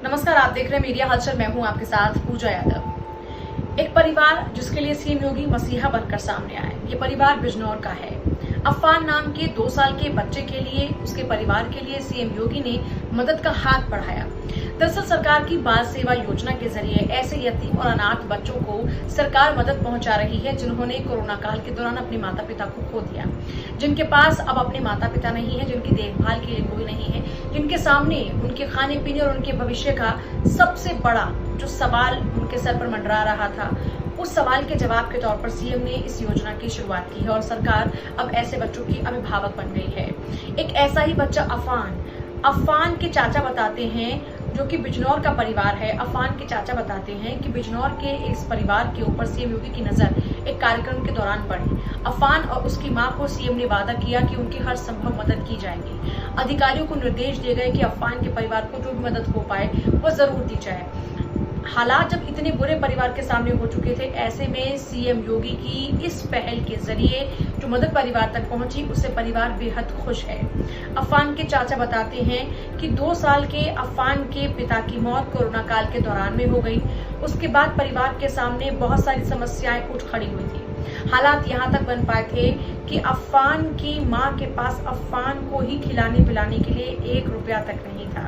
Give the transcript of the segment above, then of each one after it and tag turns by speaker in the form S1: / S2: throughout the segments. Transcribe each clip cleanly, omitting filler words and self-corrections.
S1: नमस्कार, आप देख रहे हैं मीडिया हलचल। मैं हूं आपके साथ पूजा यादव। एक परिवार जिसके लिए सीएम योगी मसीहा बनकर सामने आए। ये परिवार बिजनौर का है। अफान नाम के 2 साल के बच्चे के लिए, उसके परिवार के लिए सीएम योगी ने मदद का हाथ बढ़ाया। दरअसल सरकार की बाल सेवा योजना के जरिए ऐसे यतीम और अनाथ बच्चों को सरकार मदद पहुंचा रही है जिन्होंने कोरोना काल के दौरान अपने माता पिता को खो दिया, जिनके पास अब अपने माता पिता नहीं है, जिनकी देखभाल के लिए कोई नहीं है, जिनके सामने उनके खाने पीने और उनके भविष्य का सबसे बड़ा जो सवाल उनके सर पर मंडरा रहा था, उस सवाल के जवाब के तौर पर सीएम ने इस योजना की शुरुआत की है और सरकार अब ऐसे बच्चों की अभिभावक बन गई है। एक ऐसा ही बच्चा अफान के चाचा बताते हैं, जो कि बिजनौर का परिवार है। अफान के चाचा बताते हैं कि बिजनौर के इस परिवार के ऊपर सीएम योगी की नजर एक कार्यक्रम के दौरान पड़ी। अफान और उसकी मां को सीएम ने वादा किया कि उनकी हर संभव मदद की जाएगी। अधिकारियों को निर्देश दिए गए कि अफान के परिवार को जो भी मदद हो पाए वो जरूर दी जाए। हालात जब इतने बुरे परिवार के सामने हो चुके थे, ऐसे में सीएम योगी की इस पहल के जरिए जो मदद परिवार तक पहुंची, उससे परिवार बेहद खुश है। अफान के चाचा बताते हैं कि 2 साल के अफान के पिता की मौत कोरोना काल के दौरान में हो गई। उसके बाद परिवार के सामने बहुत सारी समस्याएं उठ खड़ी हुई थी। हालात यहाँ तक बन पाए थे कि अफान की मां के पास अफान को ही खिलाने पिलाने के लिए 1 रुपया तक नहीं था।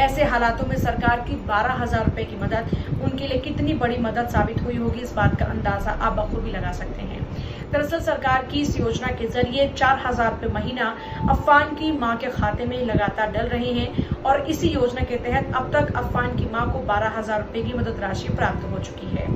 S1: ऐसे हालातों में सरकार की 12,000 रुपए की मदद उनके लिए कितनी बड़ी मदद साबित हुई होगी, इस बात का अंदाजा आप बखूबी लगा सकते हैं। दरअसल सरकार की इस योजना के जरिए 4,000 रुपए महीना अफान की मां के खाते में लगातार डल रहे हैं और इसी योजना के तहत अब तक अफान की मां को 12,000 रुपए की मदद राशि प्राप्त हो चुकी है।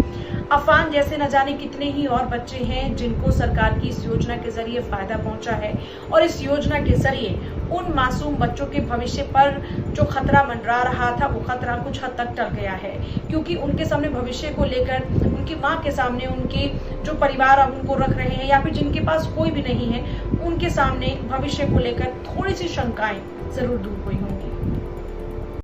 S1: अफान जैसे न जाने कितने ही और बच्चे हैं जिनको सरकार की इस योजना के जरिए फायदा पहुंचा है और इस योजना के जरिए उन मासूम बच्चों के भविष्य पर जो खतरा मंडरा रहा था, वो खतरा कुछ हद तक टल गया है, क्योंकि उनके सामने भविष्य को लेकर, उनकी मां के सामने, उनके जो परिवार अब उनको रख रहे हैं या फिर जिनके पास कोई भी नहीं है, उनके सामने भविष्य को लेकर थोड़ी सी शंकाएं जरूर दूर हुई होंगी।